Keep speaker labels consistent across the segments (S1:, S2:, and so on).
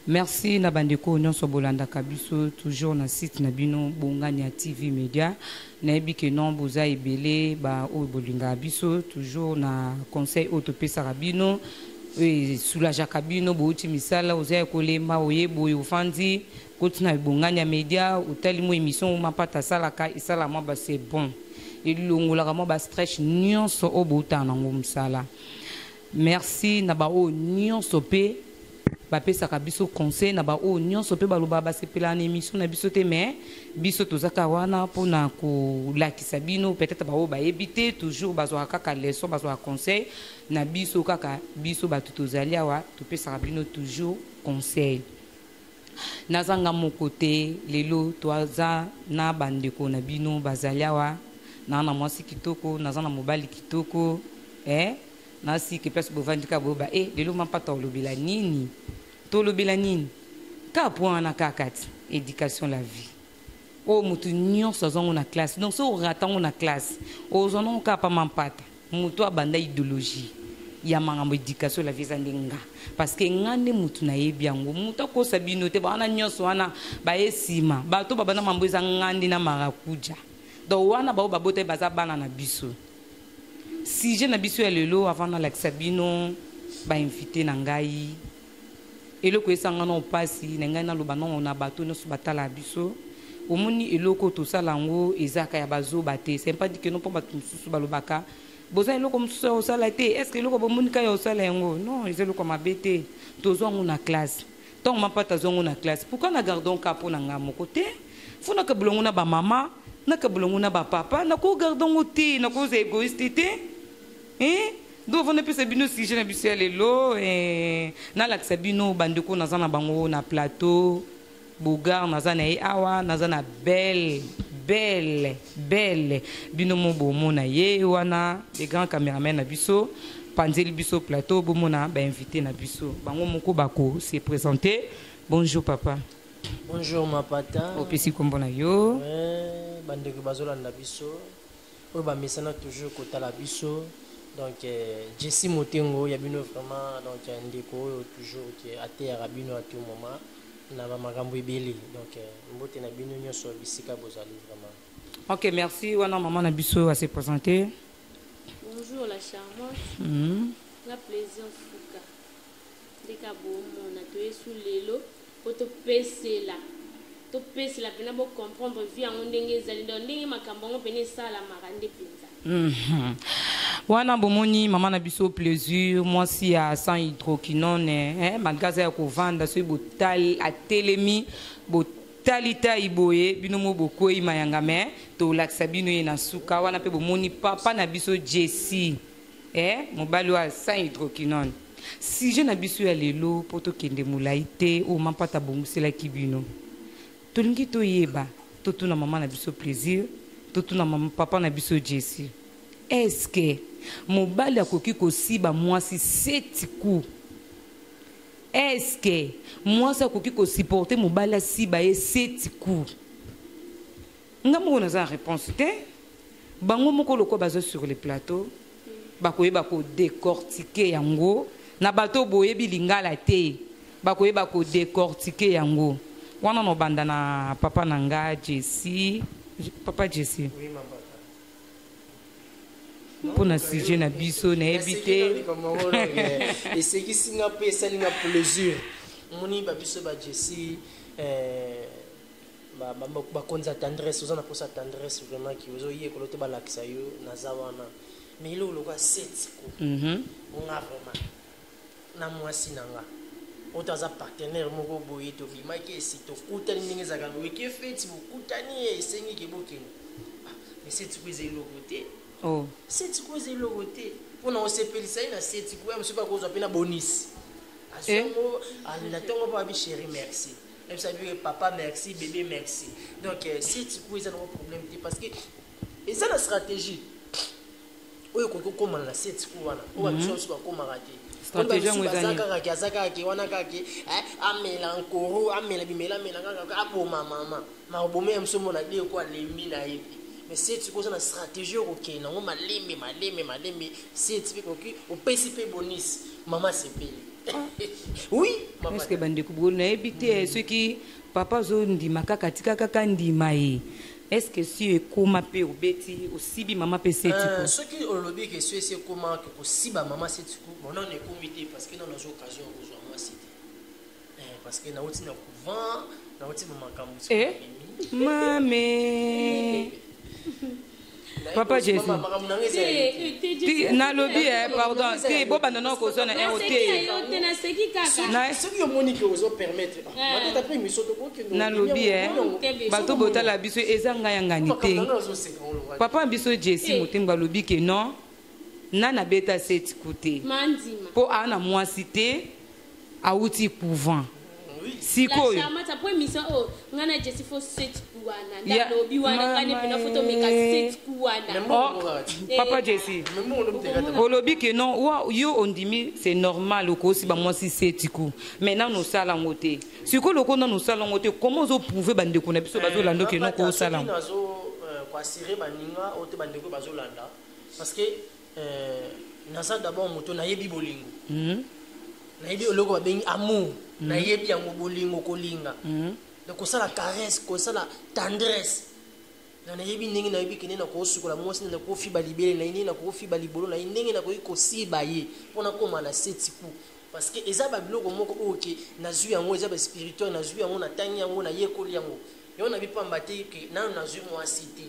S1: Merci na bandeko nyonso bolanda kabiso toujours na site na bino Bongania TV Media na ebike non boza ebele ba o bolinga biso toujours na conseil autopesa rabino et soulager kabino bouti misala oza kolemba oyebo ofandi kotina Bongania Media utali mo émission mapata salaka isala mo ba c'est bon ilongola mo ba stress nyonso o botana ngomsala. Merci na ba o nyonso pe bapesa biso conseil na ba o nyonso pe baloba basepela na émission na biso te mais biso tozaka wana pona ko lakisa bino peut-être ba o ba éviter toujours bazwa kaka leçon bazwa conseil na biso kaka biso batu tozali awa topesa bino toujours conseil. Nazanga mon côté lelo toaza na bandeko na bino bazali awa na mwasi kitoko nazana mobali kitoko nasi ke place bovandika boba lelo mapata olobela nini tolobela nini ka point na kakati éducation la vie o mutu nyonso zongo na classe donc so ratango na classe o zono ka pa mampata mutu abanda idéologie ya mangambo éducation la vie zandenga parce que ngande mutu na yebi yango mutu ko sabino te bana nyonso wana ba esima ba to babana mambo za ngande na marakuja donc wana ba babote baza bana na biso si je na biso ya lelo avant na laksabino ba invité na ngai eloko esanga no pasi na ngai na loba no na bato no batala biso omoni eloko to salango ezaka ya bazo bate c'est pas dit que non pas bato susu balobaka boza eloko mususu o sala te est-ce que eloko bomoni ka yo sala yango non eloko mabete tozongo na classe donc mapata zongo na classe pourquoi na gardons capo na ngamo côté fona ka bulongo na ba mama na ka bulongo na ba papa na ko gardons te na ko égoïste te donc on a pu se bino si je n'ai pas les lots et na la sabino bandeko nazana bango na plateau bogar nazana awa nazana belle bino mo bomo na ye wana les grands caméramans na biso panzeli biso plateau bomo na ba invité na biso bango moko bako se présenter. Bonjour papa.
S2: Bonjour ma pata.
S1: Opesi kombo na yo.
S2: Bandeko bazola na biso o ba mesana toujours kotala biso. Donc Jessie Motengo yabino vraiment donc ndeko toujours qui a terre rabino à tout moment na ba makambo ebele donc mbote na bino nyonso bisika bozali vraiment.
S1: OK, merci wana maman na biso à se présenter.
S3: Bonjour la charmante. La plaisir fuka. Deka bomo na to esu lelo poto pesela. To pesela pena bo comprendre vie en ndenge ezali ndenge makambo ngo pene sala marande penza.
S1: Wana bomoni maman na biso plaisir moi si à sans hydroquinone magasin ya kovanda so botal a telemi botalita iboye bino mo bokoi mayanga me to laksa bino na suka wana pe bomoni papa na biso Jessie mobali wa sans hydroquinone si je na biso ya lelo poto kende mulaite o mampata bongusela kibino to lingi to yeba to tuna maman na biso plaisir to tuna maman papa na biso Jessie. Est-ce que mobali akoki kosiba mwasi 7 coups? Est-ce que mwasi akoki supporter mobali asiba ye 7 coups? Ngamo na za réponse te. Bango moko loko bazo sur le plateau. Bakoyeba ko décortiquer yango na bato boyebi lingala te. Bakoyeba ko décortiquer yango. Wana no banda na papa nanga Jessie. Papa Jessie.
S2: Oui maman.
S1: Pour na sujet na biso na éviter
S2: et c'est qui singa pe salinga plaisir moni ba biso ba Jessie ba konza tendresse ozana pour sa tendresse vraiment qui ozo yé kolote ba lakisa yo na zawana mais il lo ka 7 ko nga vraiment na mwasi nanga otaza partenaire moko boye to bima ke si to kutani ningi za kanu ke feti bu kutani e sengi ke bokengo mais c'est tout les côté.
S1: Oh.
S2: C'est quoi c'est le côté pour nous sepeli ça na c'est quoi monsieur pas cause pena bonus à ce moment la tongo pas chérie merci même ça veut papa merci bébé merci donc c'est quoi ça nos problème parce que et ça la stratégie oyo ko comment la c'est quoi on va chose pas comment rater stratégie on va zaka ki wana kaki amela nkoro amela bimela mela kaka aboma mama ma obome msomo na dio kwa lembi na yepi. Mais c'est tu causes une stratégie ok non malembe c'est tu peux ok au PCP bonus maman c'est payé Oui,
S1: est-ce que bande ko na ebité ceux qui papa zo ndima kaka tika kaka ndima e. Est-ce que si e koma pe obeti aussi bi mama pe setiko?
S2: Ceux qui ont lobby que c'est comment que aussi ba maman setiko, bon non est comité parce que dans nos occasions aux moi cité. Parce que na outi na couvent, na outi maman kamusi.
S1: Mamé. Papa Jésus. Na lobby pardon, ti bo banana ko zona un hôtel.
S2: Na ce qui monique ozo permettre. Maintenant après mi soto ko que
S1: na lobby bato botala biso ezanga yangani te. Papa biso Jésus mutimba lobby que non. Nana beta set côté. Mandima. Po ana moi cité a outil pouvant. Siko yo.
S3: Chamata po mission o ngana Jésus fo set kuwana. Na lobby wana ngane pena photo meka set kuwana.
S1: Papa Jésus. Au lobby que non yo ondimi c'est normal ko si ba moi si setiku. Maintenant nous sala ngote. Siko loko non nous sala ngote comment zo prouver bande ko na biso bazo lando que non ko sala.
S2: Nazo kwa sire baninga o te bande ko bazo landa parce que nasa d'abord moto na yebi bolingo. Na yebi oloko ba bengi amour. Na yebi yango bolingo kolinga. Donc ça la caresse, ça la tendresse. Na yebi ndenge na yebi kene na ko sukola mwasi na ko fi balibele na ine na ko fi balibolo na ndenge na ko ikosi baye pona koma na setiku parce que eza ba biloko moko oke na zui yango eza ba spirituel na zui yango na tangi yango na yekoli yango. Yo na bi pamba te ke na zui mwasi te.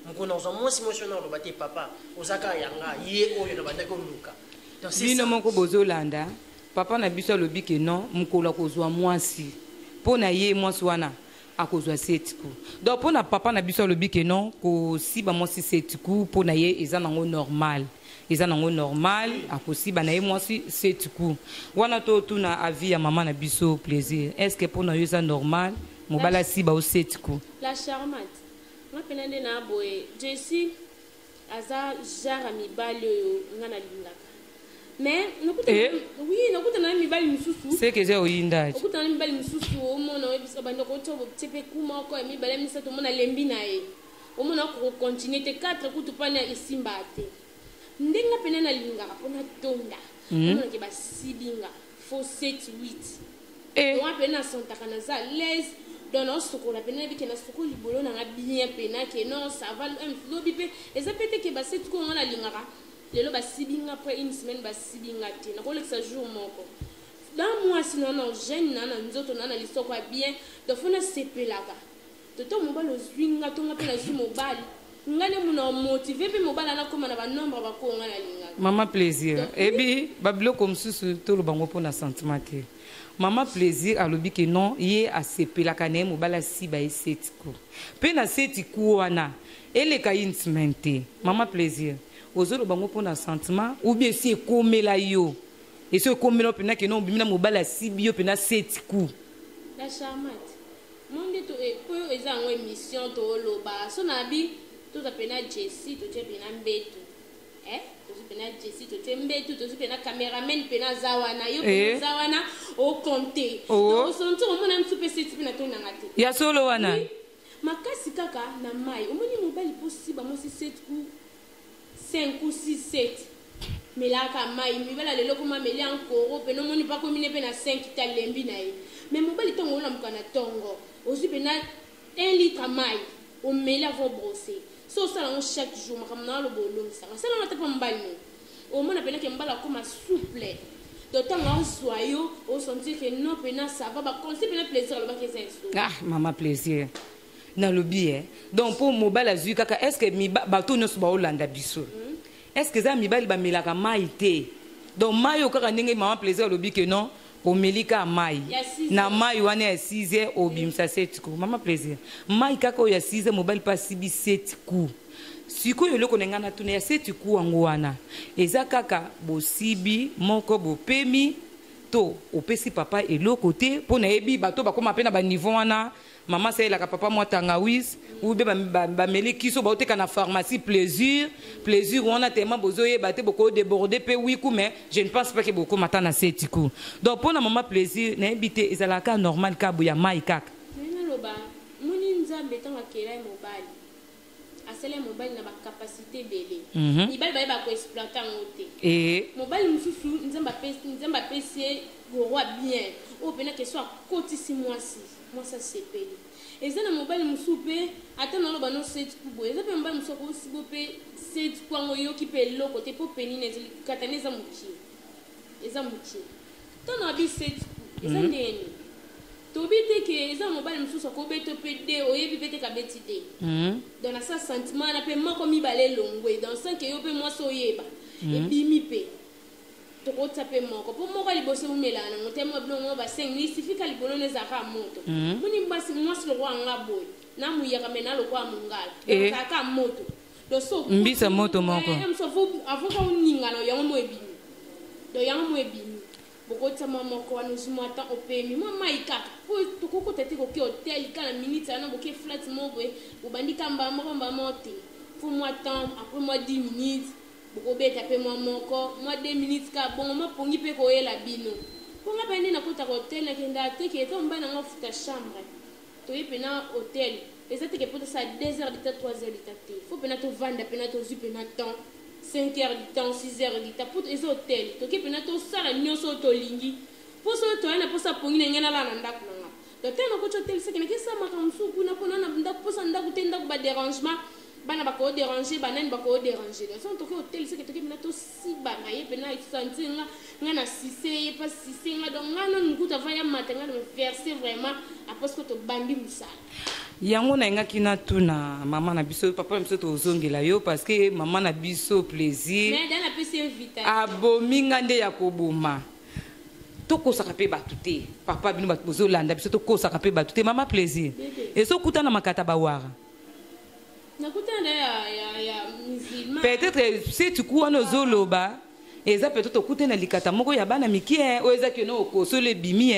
S2: Mukona zo mwasi mwasi na lo bate papa ozaka yanga ye oyo na bandako luka.
S1: Donc c'est bino moko bozolanda. Papa na biso lobi ke non mukola kozwa mwasi pona ye mwasi wana akozwa setiku donc pona papa na biso lobi ke non ko siba mwasi setiku pona ye eza nango normal akosiba na ye mwasi setiku wana to tuna avis ya mama na biso plaisir est-ce que pona yo eza normal mobala siba o setiku
S3: la charmante nga penande na boye Jessie aza jara mibali oyo ngana lingaka mais nakutana mibali misusu
S1: c'est que j'ai oyindaji
S3: nakutana mibali misusu omona webisa bando ko tobo tepe kuma ko mibali misato mona lembi na ye omona ko continuer te 4 kutupana isimba te ndenga pena na lingaka pona tonda omona ke basibinga fo 7 8 on pena sonta kana za les dono sokola pena bike na sokoli libolo na bien pena ke non ça va lobi pe ezapete ke ba 7 ko ngana lingaka lelo basibinga après une semaine basibinga te na ko lekisa jour moko dans moi sinon non jeune nana nzoto nana lisoko bien donc fona sepelaka toto mobalo zwinga tonga pe na zu mobali ngane muna motiver pe mobala na koma na ba nombre ba ko ngana linga
S1: mama plaisir ebi babilo comme sous tout le bango pona sentiment te mama plaisir alobi ke non ye a sepelaka na mobala si ba setiko pe na setiko wana eleka intimate te mama plaisir ozolo bango pona sentiment ou bien si ekomela yo et si ekomela pena ke non bimina mobala sibi yo pena setiku
S3: la charmante monde to e po ezango émission to loba so na bi to ta pena Jessie to te pena mbetu to se pena Jessie to te mbetu to se pena cameraman pena zawana yo pena zawana o compter to sonto omona msupe seti pena to nangate
S1: ya solo wana
S3: makasi kaka na mai omoni mobali possible mo si setiku 5 ou 6 7 mais là quand mai mi bala lelo kuma meli encore pe no moni pa ko mine pe na 5 ta lembi na ye mais mobali tongo la mkana tongo aussi pe na 1 litre mai o meli avant brosser so ça on chaque jour makamna lo bolo ça na ta pa mbali o mona pe na ke mbala kuma souple d'autant on soyo o sentir que non pe na ça va ba conseil pe na plaisir le ba que c'est
S1: maman plaisir na lobby donc pour mobile azui kaka est-ce que mi bato no suba olanda biso est-ce que ça mi bali ba melaka mai te donc mai okaka ndenge maman plaisir lobby que non o melika mai na mai wana ya 6h obimsa 7 ku maman plaisir mai kaka o ya 6h mobile pas sibi 7 ku siko yo loko ngana tuna ya 7 ku wango wana eza kaka bosibi moko bopemi to opesi papa eloko te pona yebi bato bakoma pena ba niveau wana maman c'est la papa moi tangawis ou be ba meli kiso ba oteka na pharmacie plaisir on a tellement besoin ba te beaucoup déborder pe oui mais je ne pense pas que beaucoup matana setiku donc pour na maman plaisir na habité ezalaka normal ka buya mai kaka
S3: nena loba moni nzambe tanga kela mobali asala mobali na bakapasité belé mibali baye bakoexploite yango te mobali mosusu nzambe apesi ye goroi bien oyo mpena keso akotisi mwasi asepeli eza na mobali mosusu mpe ata naloba no seti kuboye eza mpe mobali mosusu akosibo mpe seti kwango yoki mpe eloko te mpo penine katana eza mokie ntango abi seti ku eza ndeni tobi te ke eza mobali mosusu akobeta mpe de oyebi mpe te kabeti te dans na sa sentiment na mpe moko mibale elongwe dans sanke yo mpe mwasi oyeba ebimi mpe tokota mpe moko mpo moko liboso omelana nango te mwa bilongo baseng isifika libolo nezalaka moto moni mwasi lokwa anga boye namuyaka me nalokwa mongala ezalaka moto
S1: mbisa moto moko
S3: avoka oningana yango mo ebimi do yango mo ebimi bokotisa mwa moko wana ozwi mwa tan opemi mwa mai kaka po tokokota te koke hotel kala minute wana boke flat moko bobandi kamba moko te fo mwa tan apres mwa 10 minutes bokobeta mpe mwa moko mwa 2 minutes ka bongo mapongi mpe koyela bino mponga mpe nde nakotaka hotel nakenda teke eza mobali nanga ofuta chambre toye mpena hotel eza teke po tosala 2 heures du temps 3 heures du temps te fo mpena tovanda mpena tozwi mpena temps 5 heures du temps 6 heures du temps po eza hotel toke mpena tosala nyonso oyo tolingi mposo oyo toyana mposa pongi na ngai nalala na ndako nanga dotel nakoti hotel seke nakesala mosusu kuna mpona na ndako mposa ndako te ndako badérangement bana bakoodéranger banani bakoodéranger donc toke hotel seke toke mpena tosibana ye mpena esanti nga na sise ye mpa sise nga donc nga nani mokutu avant ya mata nga na verse vraiment apres que tobandi mosala
S1: yango na engaki na tuna mama na biso papa na biso tozongela yo parce que mama na biso plaisir
S3: mais dans la pesi invitation
S1: abominga nde ya koboma tokosaka mpe bato te papa bino bato bozolanda biso tokosaka mpe bato te mama plaisir ezokutana makata bawara
S3: nakutana ya musulman
S1: peut-être si tuku wana ozoloba eza peut-être okute na likata moko ya bana mikie oyo ezaki ono okosolo ebimi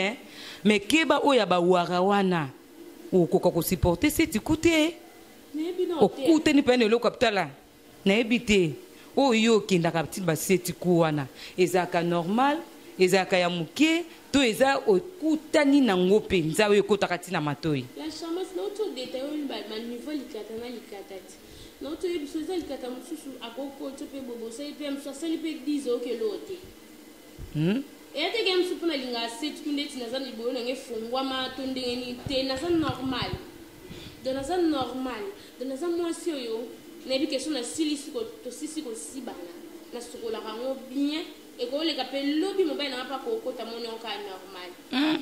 S1: mais keba oyo ya bawara wana okoka kosupporte se tikute okuteni mpe na eloko aputala nayebi te oyo okendaka tina basetiku wana ezalaka normal ezalaka ya moke to eza okutani nango mpenza oyo ekotaka ntina matoi
S3: la chambre naotodeta oyo baniveau likata na likata ti naotoyebiso eza likata mosusu akokotio mpe bobosali mpe mosusu asali mpe 10 okelo te eya teke mosusu mpo nalinga asetiku ndeti naza na libolo nange efungwama to ndenge nini te naza normal do naza normal do naza mwasi oyo nayebi keso tosisi kosibana nasukolaka yango bien ekoleka mpe lobi mobali nanga mpa kokota moni oka normal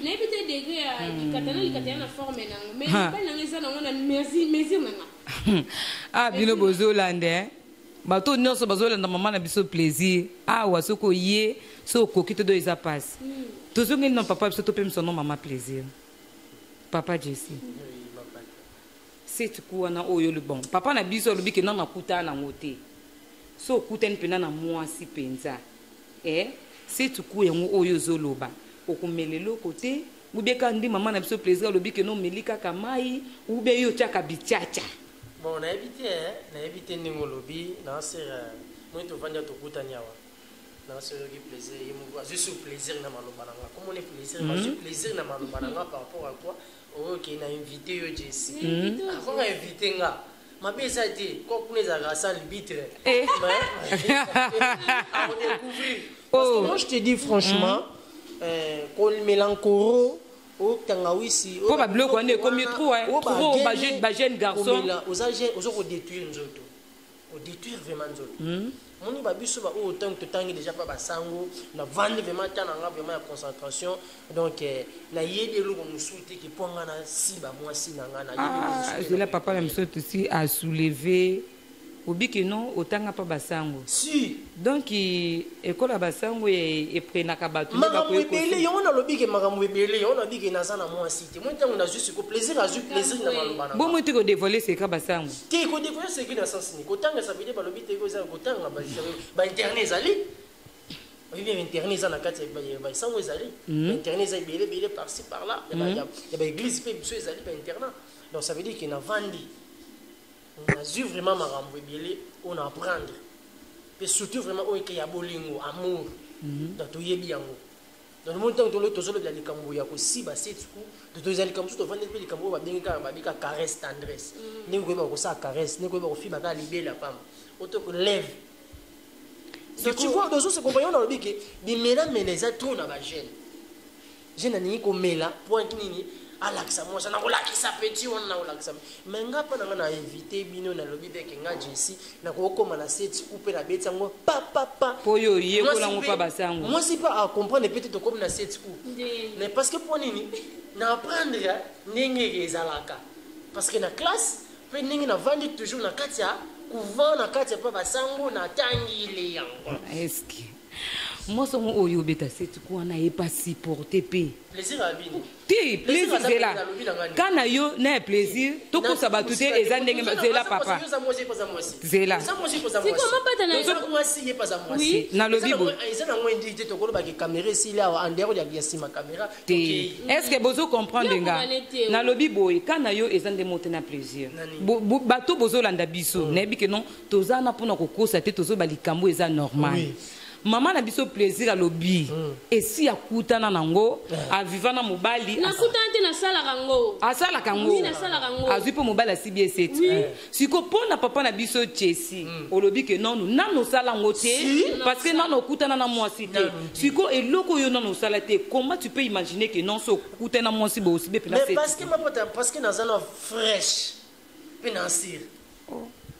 S3: nayebi te degre ya likata na likata ya na forme nango mais mobali nanga eza nango na mesure nanga
S1: bino bozolanda bato nyonso bazolanda mama na biso plaisir awa soki oye so okoki to do eza pasi tozongeli na papa biso topemisa no mama plaisir papa Jessie setiku wana oyo bon papa na biso alobi ke na nakutana nango te so okutani mpena na mwasi mpenza setiku yango oyo ozoloba okomela eloko te ubeka ndi mama na biso plaisir alobi ke nomeli kaka mai ube yo otiaka bichacha
S2: bon nayebi te ndenge olobi naasere moi tovandi tokutani awa naseroki plaisir ye moko azwi sur plaisir na maloba nanga komone plaisir azwi plaisir na maloba nanga par rapport à quoi oyoke na invité yo Jessie avant nga invité nga mabe eza te kokuna ezalaka sans libitre à redécouvrir parce que moi je te dis franchement kolmelankoro okutangawisi
S1: po babiloko wana ekomi trop bajeune garçon
S2: oza kodétruire nzoto odétruire vraiment nzoto moni babiso ba oyo ntango totangi déjà pa basango na vandi vraiment ta nanga vraiment ya concentration donc nayebi eloko mosusu te ke mpo nga na siba mwasi na nga
S1: nayebi papa na biso tosi a soulever obiki non otanga pa basango
S2: si
S1: donc ekola basango eprenaka bato
S2: makambo ebele yango nalobi ke makambo ebele yango nabi ke naza na mwasi te moi ntango nazwi siko plaisir azwi plaisir na maloba na
S1: bomoi te kodévoile secret basango
S2: te kodévoile secret na sens ni kotanga ça veut dire balobi te eza kotanga bainternet ezali oyebi internet eza na kati ya basango ezali internet eza ebele par ci par là ya baeglise mpe biso ezali bainternat donc ça veut dire ke navandi nazwi vraiment makambo ebele on apprendre et surtout vraiment oyo ke ya bolingo amour donc toyebi yango dans le monde temps tolo tozolo la likambo ya ko si ba set ku de tozali likambo to vendre pe likambo ba benga ba bika caresse tendresse ne ko ba ko sa caresse ne ko ba ko fi ba ka libela pam auto ko lève donc tu vois dans ce compagnon dans le bique bi mena meneza tout na ba jeune ani ko mela point nini alakisa moi ça na ko lakisa petit on na ko lakisa mais ngapa na invité bino na lobi beke nga Jessie na ko koma na set coupe na beti ngo papa
S1: poyo yekola ngo pa basango
S2: moi c'est pas à comprendre peut-être comme na set coupe mais parce que pour nini na apprendre ndenge ezalaka parce que na classe pe ndenge na vandi toujours na katia couvent na katia pa basango na tangi ile yango
S1: est-ce que moi son oyo beta set coupe na e pas supporter pe
S2: plaisir à vivre
S1: ti plaisir c'est là quand na yo na plaisir to ko sabatute eza ndenge zela papa zela
S3: c'est comment pas tana
S2: ça moi si est pas à moi
S1: oui na lobi bo
S2: eza na moi indité to ko ba caméra ici là en dehors ya sima caméra
S1: est-ce que bozo comprendre nga na lobi boy quand na yo eza ndenge monter na plaisir bato bozo landa biso na bi que non tozana pona ko kosa te tozo ba likambo eza normal maman na biso plaisir à lobby et si akutana nango a vivana mobali
S3: na kutante na sala kango
S1: asala kango
S3: oui na sala kango
S1: azupo mobali a CBS siko pona papa na biso Jessie o lobby que non nous nano sala ngote parce que nano kutana na mwasi te siko eloko yo nano sala te comment tu peux imaginer que non so kutana mwasi bo aussi be
S2: mais parce que parce que na zana fresh pénansir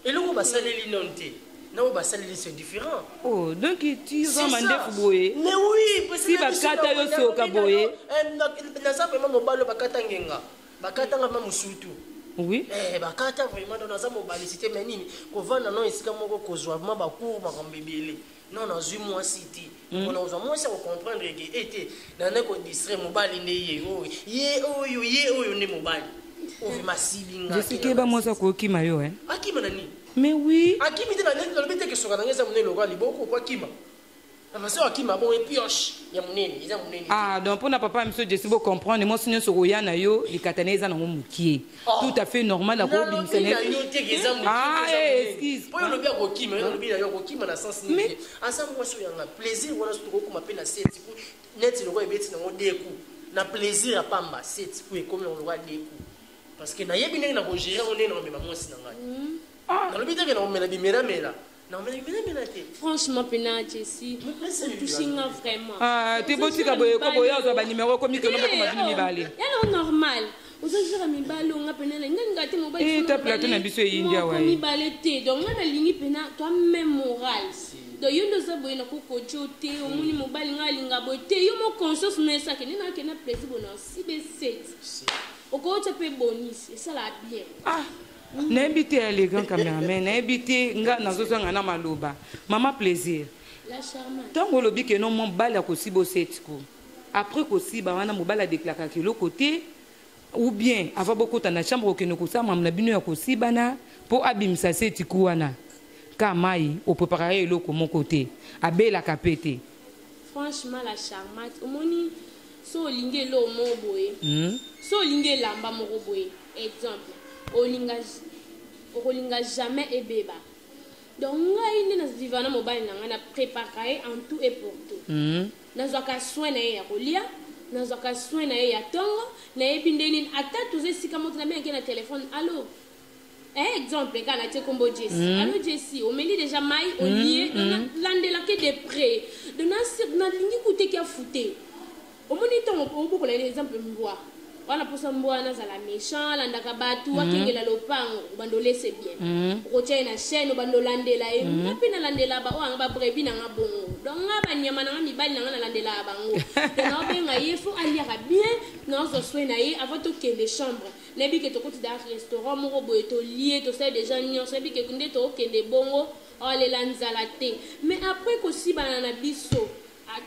S2: eloko basaleli nonte. Non, c'est différent.
S1: Oh, donc tu vas demander Fouboé.
S2: Mais oui, parce que
S1: si Bakata yo so Kaboye.
S2: Naza vraiment mobalo Bakata ngenga. Bakata nga musutu.
S1: Oui.
S2: Bakata vraiment dans naza mobali cité menini. Ko vana non esika moko kozwa ma bakour ma kambebele. Non na zui moi city. On a moi ça comprendre que était dans un ko distrait mobali ne ye oyo ne mobali. O vi masibinga.
S1: Je sais que ba moi ça ko kima yo hein.
S2: Akima nani?
S1: Mais oui.
S2: Akimi te na nene le bete que soka na ngeza munene lokali boko kwa kima. Na façon akima bon et pioche ya munene, iza munene.
S1: Ah donc pour na papa monsieur Jessie bo comprendre moi sinyo so ya na yo likataneza na mukie. Tout à fait normal la ko bimisene. Ah excuse.
S2: Pour le bien ko kima, le bien yo ko kima na sens ni. Asa moi so yanga plaisir wana so ko ma pe na set ku net le ko ebeti na ngodeku. Na plaisir a pamba set ku e comme on le voit deku. Parce que na yebi ndenge na ko gérer on est na mema mwasi na ngai.
S3: Franchement, Pena Jessie, touching vraiment.
S1: Ah, tu es beau, tu as beau, tu as numéro comme que
S3: non, c'est normal. Vous avez mis balle, on a peine la gâté mobile.
S1: Et ta plateau n'a pas India,
S3: ouais. Donc, on a ligné Pena, toi-même moral. Donc, il y a des abonnés qui ont côté, au moins mobile, il y a beauté, il y a conscience, mais ça qui n'est pas plaisir, bon, si c'est au côté de bonus, et ça l'a bien.
S1: Ah. N'habite élégant cameraman, n'habite nga nazozo ngana maloba. Maman plaisir.
S3: La charmante.
S1: Tant que lobi que non mon bal a kosi bo setiko. Après kosi ba wana mobala déclara que le côté ou bien avant beaucoup na chambre que nous kosa mamna bino ya kosi bana pour abimisa setiko wana. Kamai au préparer le mon côté. Abela kapete.
S3: Franchement la charmante, omoni so lingé lo mo boye. So lingé lamba mo boye. Exemple olinga jamais ebeba donc ngai ni na vivana mobile na ngana préparer en tout et pour tout nazwaka soin na ya kolia nazwaka soin na ya tongo na ebindeni ata tuze sika moto na bien na téléphone allo exemple kana te kombo Jessie allo Jessie o meli déjà mai au lié landela que de près de na lingi kuté ki a fouté o moni tongo o boko la exemple mboa wana posa mbwana za la méchant landaka batu wakengela lopango bandole c'est bien roche na chaîne bandolandela e napina landela ba wanga ba brebi na ngabongo donc ngaba nyama na mibali na landela bango donc benga yefo aliaka bien na zo soina ye avant to kende chambre lebi ke to koti da restaurant mo boye to lié to ça déjà nyon sebi ke kunde to kende bongo ole lanzala te mais après ko si banana biso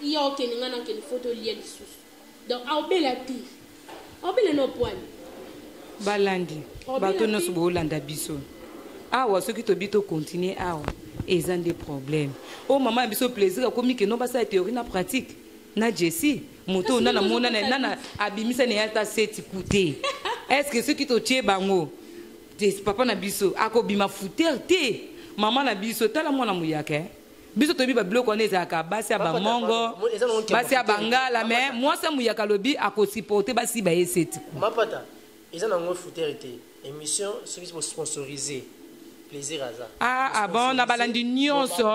S3: yo kende ngana kende photo lié lisusu donc aubela ti obile no poil
S1: balandi bato no subo landa biso awa soki to bito continuer awa ezan des problèmes oh maman biso plaisir comme que no basa théorie na pratique na Jessie moto na mona na abimisa ne ata seti couté est-ce que ceux qui to tie bango des papa na biso akobima fouter te maman na biso tala mwana muyake biso tobi ba biloko wana ezalaka basi ya bamongo basi ya bangala mais mwasi amuyaka lobi akosupporte basi baye seti
S2: mapata eza nango foutere te émission soki sponsorisé plaisir aza
S1: ah bon na balandi nyonso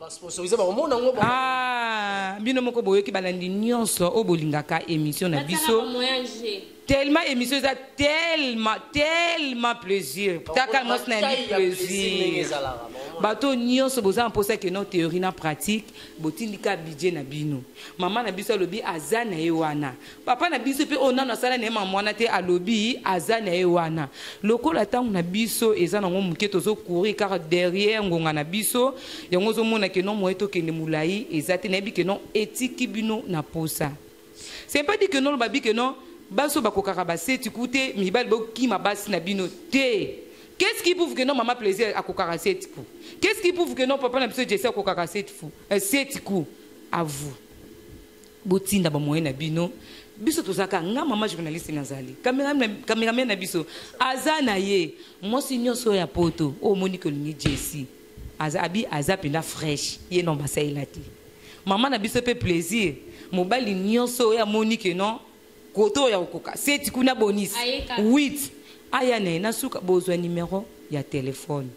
S2: sponsorisé bakomona yango
S1: bino moko boyoki balandi nyonso oyo bolingaka émission na biso tellement émission eza tellement plaisir taka mwasi na yambi plaisir bato nyonso boza mposa ke no théorie na pratique botindika budget na bino mama na biso alobi aza na ye wana papa na biso mpe onano asala na ye mama wana te alobi aza na ye wana lokola ntango na biso eza nango moke tozokourir kaka derrière ngonga na biso yango ozomona ke no moye tokende molai eza te nayebi ke no etiki bino na posa c'est pas dit que non babi que non baso bakokaka baseti kute mibali bokima basi na bino te. Qu'est-ce qui prouve que non maman plaisir à kokaka seti ku? Qu'est-ce qui prouve que non papa na biso jesse à kokaka seti ku? À vous botinda ba moyen na bino biso tozaka nga mama journaliste nazali cameraman na biso aza na ye mwasi nyonso ya poto o Monique Olingi Jessie aza pena fraîche ye non basaila te mama na biso pe plaisir mobali nyonso ya Monique non koto ya koka seti kuna bonus 8 aya na suka bozwa numéro ya téléphone.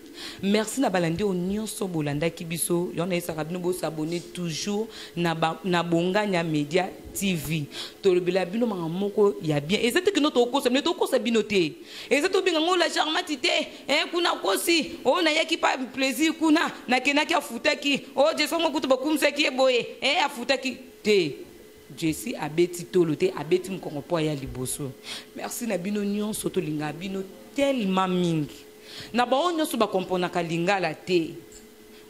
S1: Merci na balandi o nyonso bolanda kibiso yona esaka bino bo s'abonner toujours na Bonganya Media TV to le bela bino moko ya bien ezate que notre kosa mais to kosa bino te ezate binga ngola charmante te kuna kosi o na yaki pa plaisir kuna na kenaki afutaki o je songo kutu bakumsaki eboye afutaki te Jessie abeti tolote abeti mkongopo ya liboso. Merci na bino nyonso to linga bino tellement mingi. Na ba nyonso ba komponaka lingala te.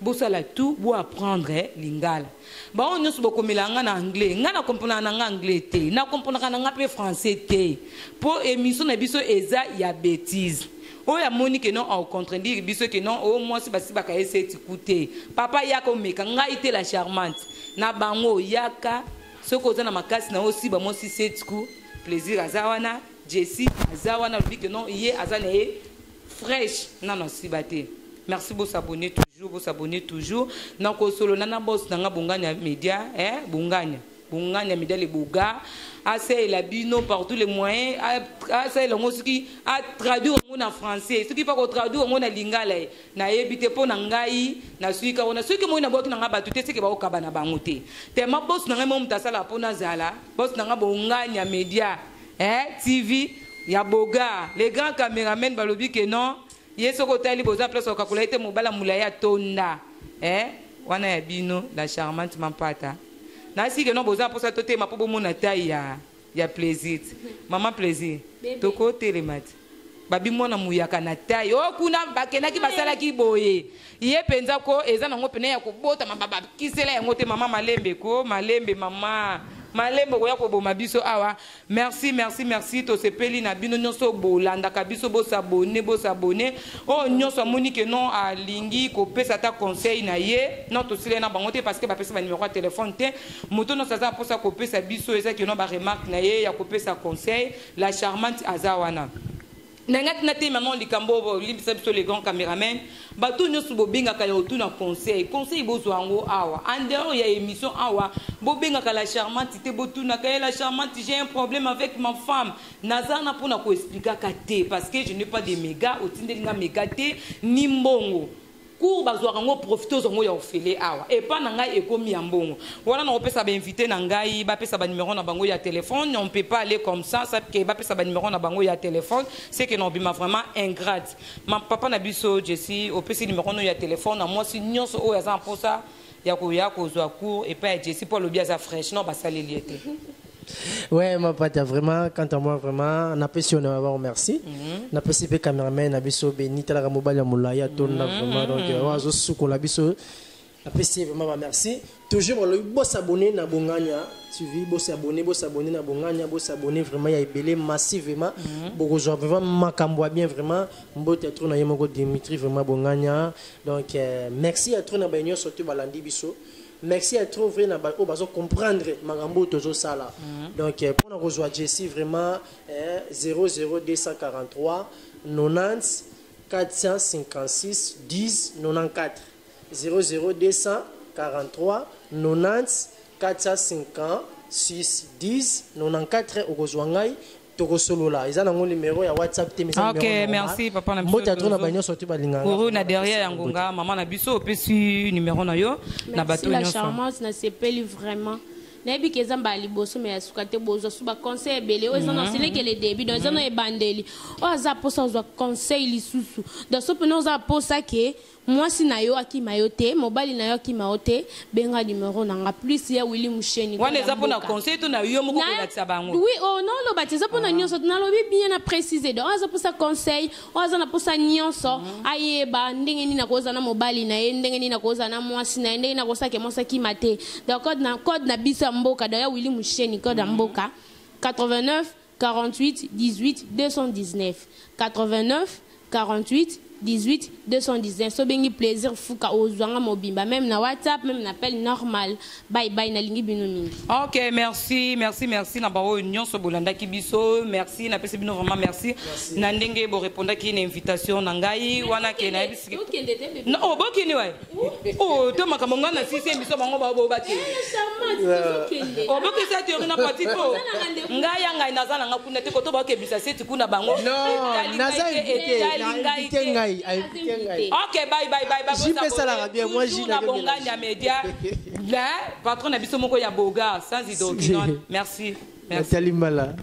S1: Bosala tout bo apprendre lingala. Ba nyonso ba komelanga na anglais, nga na kompona na anglais te. Na kompona na pe français te. Po émission na biso eza ya bêtise. Oya Monique non au contredire biso que non au moins si basi baka essayer écouter. Papa yako meka nga ite la charmante. Na bango yaka ce que na makasi na aussi ba mosi setku plaisir azawana Jessie azawana lui que non yé azana yé fraîche non sibate. Merci beaucoup s'abonner toujours na ko solo nana boss na Bonganya Media Bonganya Media les boga assez la bino par tous les moyens assez le mot qui a traduire en français ce qui pas traduire en lingala na yebite po na ngai na suika ona suika mo na boki na ngaba tout ce que ba okaba na bangote te ma boss na ngai mo mtasala po na zala boss na Bonganya Media TV ya boga les grands caméramens balobi que non yeso ko tali boza place okakula ite mobala mulaya tonda wana ya bino la charmante mampata nasi que non boza pour ça toté ma po mona taille ya plaisir maman plaisir toko telemati babi mona muyaka na taille o kuna bakenaki basala ki boye ye penza ko eza nango pene ya kobota mababa kisela yango te mama malembe ko malembe mama malembe ko ya ko boma biso awa merci to sepeli na bino nyonso bolanda kabiso bo s'abonner o nyonso amoni que non alingi ko pesa ta conseil na ye non to sile na bango te parce que ba pesa ba numéro de téléphone te moto no saza posa ko pesa biso eza que non ba remarque na ye ya ko pesa conseil la charmante azawana nangat na te maman likambo libisa biso les grands caméramens bato nyonso bobengaka ya otuna conseil bozwa yango awa en dehors ya émission awa bobengaka la charmante te botunaka la charmante j'ai un problème avec ma femme nazana pona ko expliquer te parce que je n'ai pas de méga otindelinga méga te ni mbongo cour bazwaka ngo profiter zongo ya ofele awa et pas na ngai ekomi ya mbongo voilà na opesa ba invité na ngai ba pesa ba numéro na bango ya téléphone on peut pas aller comme ça que ba pesa ba numéro na bango ya téléphone c'est que non bima vraiment ingrate ma papa na biso Jessie opesa numéro no ya téléphone na moi si nyonso o ya za posa ya ko zwa cour et pas Jessie pour le bien za fraîche non ba salé liété.
S2: Ouais, ma pata vraiment, quant à moi, vraiment, on apprécie, on va remercier. On apprécie les caméramans, on apprécie Béni, Talaga Mobile, Moulaya, Tona, vraiment, donc, on a sous qu'on apprécie, vraiment, merci. Toujours, on peut s'abonner à Bonganya, suivi, on s'abonner à Bonganya, on s'abonner vraiment, il y a belé massivement. Bon, vraiment, Makamboa bien, vraiment, on peut être dans Yemogo Dimitri, vraiment, Bonganya. Donc, merci à tous les gens, surtout Balandi Bisso. Merci à trouver na ba comprendre magambo tozo sala. Donc pour nous rejoindre Jessie vraiment 00243 90 456 10 94 00243 43 90 450 6 10 94 okozwangai tokosolola eza nango numéro ya WhatsApp te mesa
S1: numéro. OK, merci papa na biso.
S2: Mota tona banyo sorti balinga.
S1: Koro na derrière ya ngonga maman na biso opesi numéro na yo na bato
S3: nyonso. La charmante na sepeli vraiment. Nabi ke zamba liboso me asuka te bozo suba conseil belé o zana c'est que les début dans zana e bandeli o za posa zo conseil lisusu dans so peno za posa ke moi si na yo aki mayote mobali na yo aki mayote benga numéro nanga plus ya Willy Musheni
S1: wana za pona conseil to na yo moko ko lakisa bango
S3: oui oh non lo batiza pona nyonso na lobi bien na préciser donc za posa conseil o za na posa nyonso ayeba ndenge ni na koza na mobali na ye ndenge ni na koza na moi si na ndenge na kosa ke mosa ki mate donc code na bisa mboka da ya Willy Musheni code mboka 89 48 18 219 89 48 18 219 so bengi plaisir fuka ozwanga mobimba même na WhatsApp même na appel normal bye bye na lingi bino mingi.
S1: OK, merci na bawo union so bolanda ki biso merci na pesi bino vraiment merci na ndenge bo répondre ki une invitation na ngai wana ke na bisiki no o bokini wa o to makamanga na sisi biso bango ba bo bati o bokisa te na parti ko ngai yanga nazana ngakuna te ko to ba ke bisa seti kuna bango
S2: non naza ngai
S1: OK, bye.
S2: J'y fais ça la bien, moi j'y
S1: na bonganya média. Là, patron na biso moko ya boga sans idole. Merci.
S2: Nathalie Mala.